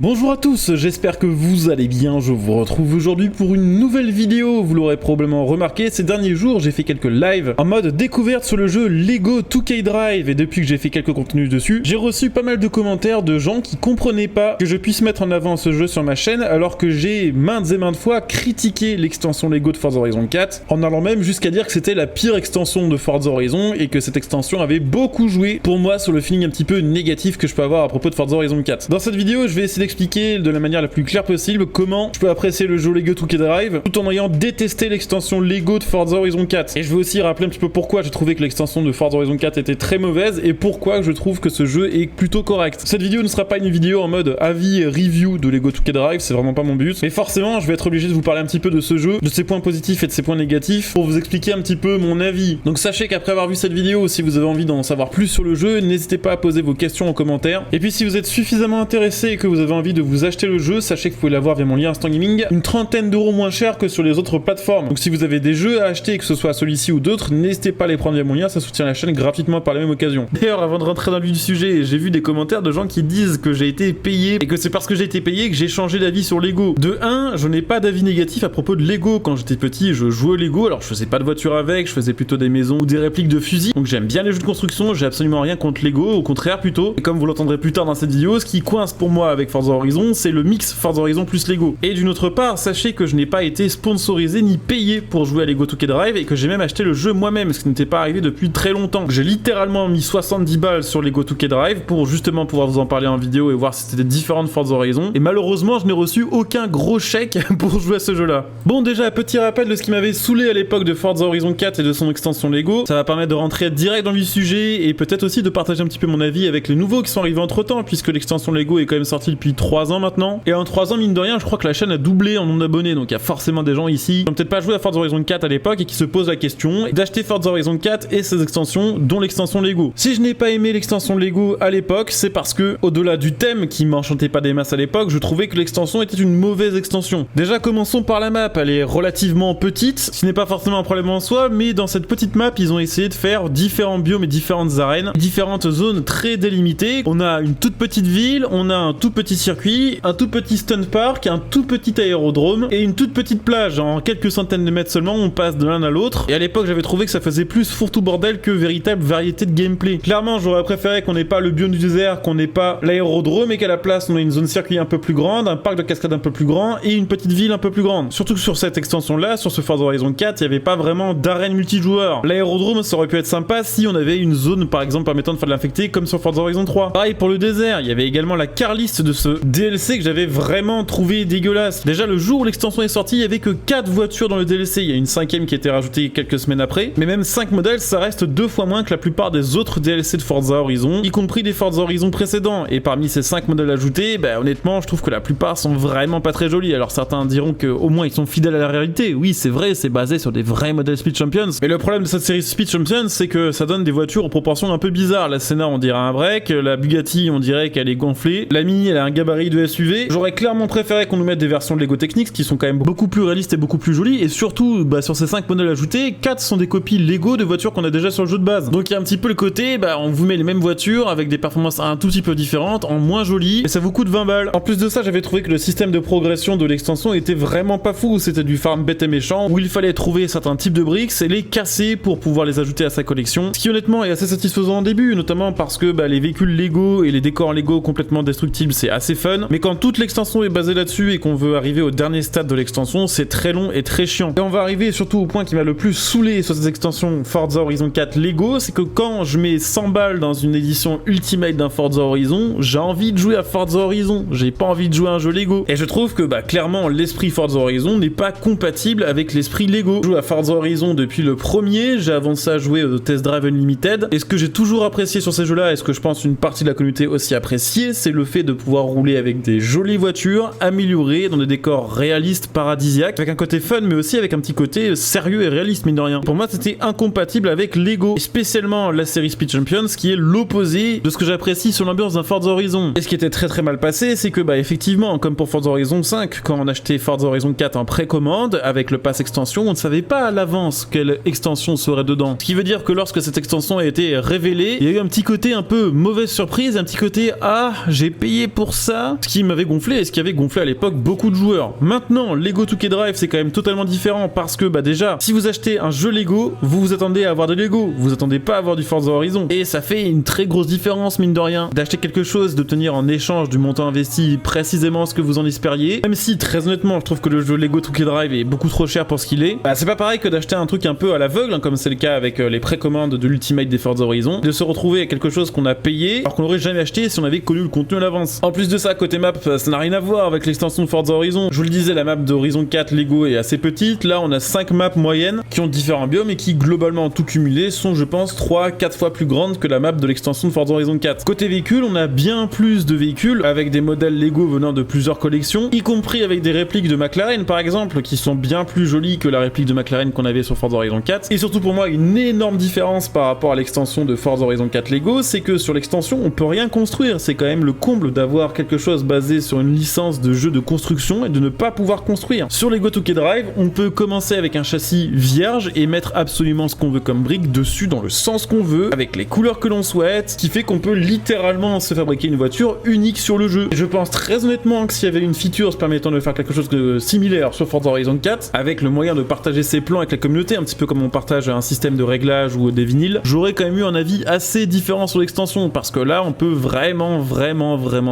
Bonjour à tous, j'espère que vous allez bien, je vous retrouve aujourd'hui pour une nouvelle vidéo. Vous l'aurez probablement remarqué, ces derniers jours j'ai fait quelques lives en mode découverte sur le jeu Lego 2K Drive, et depuis que j'ai fait quelques contenus dessus, j'ai reçu pas mal de commentaires de gens qui comprenaient pas que je puisse mettre en avant ce jeu sur ma chaîne alors que j'ai maintes et maintes fois critiqué l'extension Lego de Forza Horizon 4, en allant même jusqu'à dire que c'était la pire extension de Forza Horizon et que cette extension avait beaucoup joué pour moi sur le feeling un petit peu négatif que je peux avoir à propos de Forza Horizon 4. Dans cette vidéo, je vais essayer d'expliquer de la manière la plus claire possible comment je peux apprécier le jeu Lego 2K Drive tout en ayant détesté l'extension Lego de Forza Horizon 4. Et je vais aussi rappeler un petit peu pourquoi j'ai trouvé que l'extension de Forza Horizon 4 était très mauvaise et pourquoi je trouve que ce jeu est plutôt correct. Cette vidéo ne sera pas une vidéo en mode avis et review de Lego 2K Drive, c'est vraiment pas mon but. Mais forcément, je vais être obligé de vous parler un petit peu de ce jeu, de ses points positifs et de ses points négatifs pour vous expliquer un petit peu mon avis. Donc sachez qu'après avoir vu cette vidéo, si vous avez envie d'en savoir plus sur le jeu, n'hésitez pas à poser vos questions en commentaire. Et puis si vous êtes suffisamment intéressé et que vous avez envie de vous acheter le jeu, sachez que vous pouvez l'avoir via mon lien Instant Gaming, une trentaine d'euros moins cher que sur les autres plateformes. Donc si vous avez des jeux à acheter, que ce soit celui-ci ou d'autres, n'hésitez pas à les prendre via mon lien, ça soutient la chaîne gratuitement par la même occasion. D'ailleurs, avant de rentrer dans le vif du sujet, j'ai vu des commentaires de gens qui disent que j'ai été payé et que c'est parce que j'ai été payé que j'ai changé d'avis sur Lego. De 1, je n'ai pas d'avis négatif à propos de Lego. Quand j'étais petit, je jouais au Lego, alors je faisais pas de voiture avec, je faisais plutôt des maisons ou des répliques de fusils. Donc j'aime bien les jeux de construction, j'ai absolument rien contre Lego, au contraire plutôt. Et comme vous l'entendrez plus tard dans cette vidéo, ce qui coince pour moi avec Forza Horizon, c'est le mix Forza Horizon plus Lego. Et d'une autre part, sachez que je n'ai pas été sponsorisé ni payé pour jouer à Lego 2K Drive et que j'ai même acheté le jeu moi-même, ce qui n'était pas arrivé depuis très longtemps. J'ai littéralement mis 70 balles sur Lego 2K Drive pour justement pouvoir vous en parler en vidéo et voir si c'était différent de Forza Horizon. Et malheureusement, je n'ai reçu aucun gros chèque pour jouer à ce jeu-là. Bon, déjà, petit rappel de ce qui m'avait saoulé à l'époque de Forza Horizon 4 et de son extension Lego. Ça va permettre de rentrer direct dans le sujet et peut-être aussi de partager un petit peu mon avis avec les nouveaux qui sont arrivés entre temps, puisque l'extension Lego est quand même sortie depuis 3 ans maintenant. Et en 3 ans, mine de rien, je crois que la chaîne a doublé en nombre d'abonnés, donc il y a forcément des gens ici qui n'ont peut-être pas joué à Forza Horizon 4 à l'époque et qui se posent la question d'acheter Forza Horizon 4 et ses extensions, dont l'extension Lego. Si je n'ai pas aimé l'extension Lego à l'époque, c'est parce que, au-delà du thème qui m'enchantait pas des masses à l'époque, je trouvais que l'extension était une mauvaise extension. Déjà, commençons par la map, elle est relativement petite, ce qui n'est pas forcément un problème en soi, mais dans cette petite map, ils ont essayé de faire différents biomes et différentes arènes, différentes zones très délimitées. On a une toute petite ville, on a un tout petit circuit, un tout petit stunt park, un tout petit aérodrome et une toute petite plage. En quelques centaines de mètres seulement, on passe de l'un à l'autre. Et à l'époque, j'avais trouvé que ça faisait plus fourre-tout bordel que véritable variété de gameplay. Clairement, j'aurais préféré qu'on n'ait pas le biome du désert, qu'on n'ait pas l'aérodrome et qu'à la place, on ait une zone circuit un peu plus grande, un parc de cascade un peu plus grand et une petite ville un peu plus grande. Surtout que sur cette extension-là, sur ce Forza Horizon 4, il n'y avait pas vraiment d'arène multijoueur. L'aérodrome, ça aurait pu être sympa si on avait une zone, par exemple, permettant de faire de l'infecté comme sur Forza Horizon 3. Pareil pour le désert, il y avait également la car list de ce DLC que j'avais vraiment trouvé dégueulasse. Déjà, le jour où l'extension est sortie, il y avait que 4 voitures dans le DLC. Il y a une 5ème qui a été rajoutée quelques semaines après. Mais même 5 modèles, ça reste 2 fois moins que la plupart des autres DLC de Forza Horizon, y compris des Forza Horizon précédents. Et parmi ces 5 modèles ajoutés, honnêtement, je trouve que la plupart sont vraiment pas très jolis. Alors certains diront qu'au moins ils sont fidèles à la réalité. Oui, c'est vrai, c'est basé sur des vrais modèles Speed Champions. Mais le problème de cette série Speed Champions, c'est que ça donne des voitures aux proportions un peu bizarres. La Senna, on dirait un break. La Bugatti, on dirait qu'elle est gonflée. La Mini, elle a un gabarit de SUV. J'aurais clairement préféré qu'on nous mette des versions de Lego Technics qui sont quand même beaucoup plus réalistes et beaucoup plus jolies. Et surtout, sur ces 5 modèles ajoutés, 4 sont des copies Lego de voitures qu'on a déjà sur le jeu de base. Donc il y a un petit peu le côté, on vous met les mêmes voitures avec des performances un tout petit peu différentes, en moins jolies, et ça vous coûte 20 balles. En plus de ça, j'avais trouvé que le système de progression de l'extension était vraiment pas fou. C'était du farm bête et méchant, où il fallait trouver certains types de briques et les casser pour pouvoir les ajouter à sa collection. Ce qui honnêtement est assez satisfaisant au début, notamment parce que les véhicules Lego et les décors Lego complètement destructibles, c'est assez fun. Mais quand toute l'extension est basée là-dessus et qu'on veut arriver au dernier stade de l'extension, c'est très long et très chiant. Et on va arriver surtout au point qui m'a le plus saoulé sur ces extensions Forza Horizon 4 Lego, c'est que quand je mets 100 balles dans une édition Ultimate d'un Forza Horizon, j'ai envie de jouer à Forza Horizon, j'ai pas envie de jouer à un jeu Lego. Et je trouve que clairement l'esprit Forza Horizon n'est pas compatible avec l'esprit Lego. Je joue à Forza Horizon depuis le premier, j'ai avant ça joué au Test Drive Unlimited, et ce que j'ai toujours apprécié sur ces jeux-là, et ce que je pense une partie de la communauté aussi appréciée, c'est le fait de pouvoir rouler avec des jolies voitures, améliorées, dans des décors réalistes, paradisiaques, avec un côté fun, mais aussi avec un petit côté sérieux et réaliste, mine de rien. Pour moi, c'était incompatible avec Lego, et spécialement la série Speed Champions, qui est l'opposé de ce que j'apprécie sur l'ambiance d'un Forza Horizon. Et ce qui était très très mal passé, c'est que effectivement, comme pour Forza Horizon 5, quand on achetait Forza Horizon 4 en précommande, avec le pass extension, on ne savait pas à l'avance quelle extension serait dedans. Ce qui veut dire que lorsque cette extension a été révélée, il y a eu un petit côté un peu mauvaise surprise, un petit côté « Ah, j'ai payé pour ça !» ça ce qui m'avait gonflé et ce qui avait gonflé à l'époque beaucoup de joueurs. Maintenant, Lego 2K Drive c'est quand même totalement différent parce que bah déjà, si vous achetez un jeu Lego, vous vous attendez à avoir des Lego, vous attendez pas à avoir du Forza Horizon. Et ça fait une très grosse différence mine de rien, d'acheter quelque chose, d'obtenir en échange du montant investi précisément ce que vous en espériez. Même si très honnêtement, je trouve que le jeu Lego 2K Drive est beaucoup trop cher pour ce qu'il est. Bah, c'est pas pareil que d'acheter un truc un peu à l'aveugle, hein, comme c'est le cas avec les précommandes de l'Ultimate des Forza Horizon, de se retrouver avec quelque chose qu'on a payé alors qu'on n'aurait jamais acheté si on avait connu le contenu à l'avance. En plus de ça, côté map, ça n'a rien à voir avec l'extension de Forza Horizon. Je vous le disais, la map d'Horizon 4 Lego est assez petite. Là, on a 5 maps moyennes qui ont différents biomes et qui, globalement, tout cumulé, sont, je pense, 3-4 fois plus grandes que la map de l'extension de Forza Horizon 4. Côté véhicule, on a bien plus de véhicules avec des modèles Lego venant de plusieurs collections, y compris avec des répliques de McLaren, par exemple, qui sont bien plus jolies que la réplique de McLaren qu'on avait sur Forza Horizon 4. Et surtout pour moi, une énorme différence par rapport à l'extension de Forza Horizon 4 Lego, c'est que sur l'extension, on peut rien construire. C'est quand même le comble d'avoir quelque chose basé sur une licence de jeu de construction et de ne pas pouvoir construire. Sur Lego 2K Drive, on peut commencer avec un châssis vierge et mettre absolument ce qu'on veut comme brique dessus dans le sens qu'on veut, avec les couleurs que l'on souhaite, ce qui fait qu'on peut littéralement se fabriquer une voiture unique sur le jeu. Et je pense très honnêtement que s'il y avait une feature se permettant de faire quelque chose de similaire sur Forza Horizon 4, avec le moyen de partager ses plans avec la communauté, un petit peu comme on partage un système de réglage ou des vinyles, j'aurais quand même eu un avis assez différent sur l'extension, parce que là on peut vraiment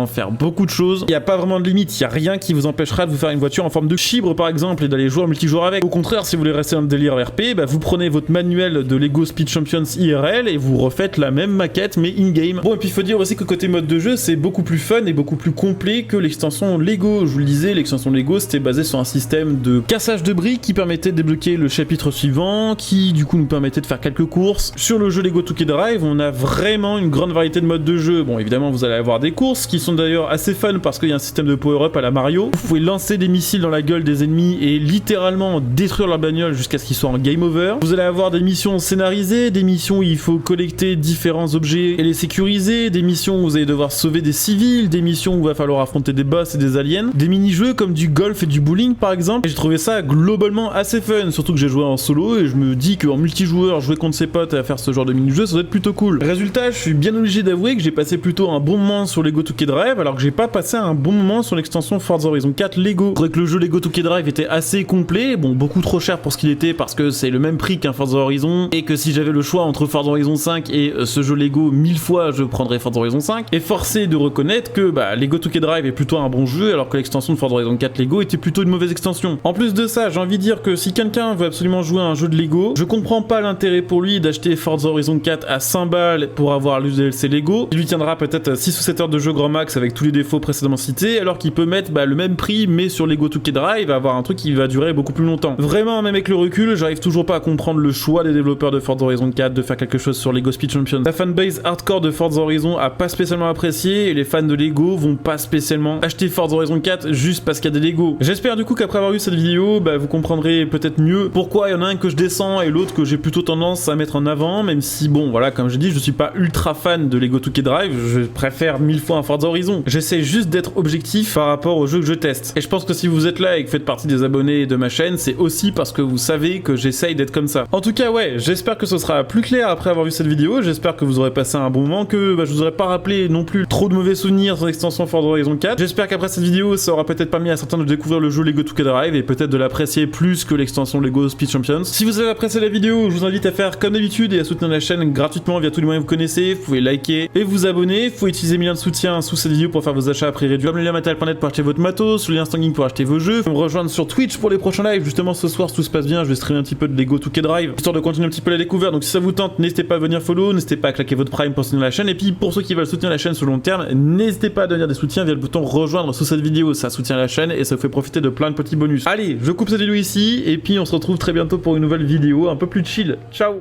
faire beaucoup de choses. Il n'y a pas vraiment de limite, il n'y a rien qui vous empêchera de vous faire une voiture en forme de chibre par exemple et d'aller jouer en multijoueur avec. Au contraire, si vous voulez rester dans le délire RP, bah vous prenez votre manuel de Lego Speed Champions IRL et vous refaites la même maquette mais in-game. Bon, et puis il faut dire aussi que côté mode de jeu, c'est beaucoup plus fun et beaucoup plus complet que l'extension Lego. Je vous le disais, l'extension Lego c'était basé sur un système de cassage de briques qui permettait de débloquer le chapitre suivant, qui du coup nous permettait de faire quelques courses. Sur le jeu Lego 2K Drive, on a vraiment une grande variété de modes de jeu. Bon, évidemment vous allez avoir des courses qui sont d'ailleurs assez fun parce qu'il y a un système de power-up à la Mario. Vous pouvez lancer des missiles dans la gueule des ennemis et littéralement détruire leur bagnole jusqu'à ce qu'ils soient en game over. Vous allez avoir des missions scénarisées, des missions où il faut collecter différents objets et les sécuriser, des missions où vous allez devoir sauver des civils, des missions où il va falloir affronter des boss et des aliens, des mini-jeux comme du golf et du bowling par exemple. Et j'ai trouvé ça globalement assez fun, surtout que j'ai joué en solo et je me dis qu'en multijoueur, jouer contre ses potes et à faire ce genre de mini-jeux, ça doit être plutôt cool. Résultat, je suis bien obligé d'avouer que j'ai passé plutôt un bon moment sur Lego 2K Drive alors que j'ai pas passé un bon moment sur l'extension Forza Horizon 4 Lego. C'est vrai que le jeu Lego 2K Drive était assez complet, bon beaucoup trop cher pour ce qu'il était parce que c'est le même prix qu'un Forza Horizon et que si j'avais le choix entre Forza Horizon 5 et ce jeu Lego 1000 fois je prendrais Forza Horizon 5 et forcé de reconnaître que bah, Lego 2K Drive est plutôt un bon jeu alors que l'extension de Forza Horizon 4 Lego était plutôt une mauvaise extension. En plus de ça, j'ai envie de dire que si quelqu'un veut absolument jouer à un jeu de Lego, je comprends pas l'intérêt pour lui d'acheter Forza Horizon 4 à 100 balles pour avoir le DLC Lego. Il lui tiendra peut-être 6 ou 7 heures de jeu grand max avec tous les défauts précédemment cités alors qu'il peut mettre le même prix mais sur Lego 2K Drive avoir un truc qui va durer beaucoup plus longtemps. Vraiment, même avec le recul, j'arrive toujours pas à comprendre le choix des développeurs de Forza Horizon 4 de faire quelque chose sur Lego Speed Champions. La fanbase hardcore de Forza Horizon a pas spécialement apprécié et les fans de Lego vont pas spécialement acheter Forza Horizon 4 juste parce qu'il y a des Lego. J'espère du coup qu'après avoir vu cette vidéo, vous comprendrez peut-être mieux pourquoi il y en a un que je descends et l'autre que j'ai plutôt tendance à mettre en avant, même si bon voilà, comme j'ai dit, je suis pas ultra fan de Lego 2K Drive, je préfère 1000 fois un Forza Horizon. J'essaie juste d'être objectif par rapport au jeu que je teste. Et je pense que si vous êtes là et que faites partie des abonnés de ma chaîne, c'est aussi parce que vous savez que j'essaye d'être comme ça. En tout cas, ouais, j'espère que ce sera plus clair après avoir vu cette vidéo, j'espère que vous aurez passé un bon moment, que je vous aurais pas rappelé non plus trop de mauvais souvenirs sur l'extension Forza Horizon 4. J'espère qu'après cette vidéo, ça aura peut-être permis à certains de découvrir le jeu Lego 2K Drive et peut-être de l'apprécier plus que l'extension Lego Speed Champions. Si vous avez apprécié la vidéo, je vous invite à faire comme d'habitude et à soutenir la chaîne gratuitement via tous les moyens que vous connaissez. Vous pouvez liker et vous abonner. Vous pouvez utiliser mes liens de soutien sous cette vidéo pour faire vos achats à prix réduit, comme le lien matériel.net pour acheter votre matos, le lien Stanging pour acheter vos jeux. Vous pouvez me rejoindre sur Twitch pour les prochains lives. Justement, ce soir, si tout se passe bien, je vais streamer un petit peu de Lego 2K Drive, histoire de continuer un petit peu la découverte. Donc si ça vous tente, n'hésitez pas à venir follow, n'hésitez pas à claquer votre prime pour soutenir la chaîne. Et puis pour ceux qui veulent soutenir la chaîne sur le long terme, n'hésitez pas à donner des soutiens via le bouton rejoindre sous cette vidéo. Ça soutient la chaîne et ça vous fait profiter de plein de petits bonus. Allez, je coupe cette vidéo ici et puis on se retrouve très bientôt pour une nouvelle vidéo un peu plus chill. Ciao.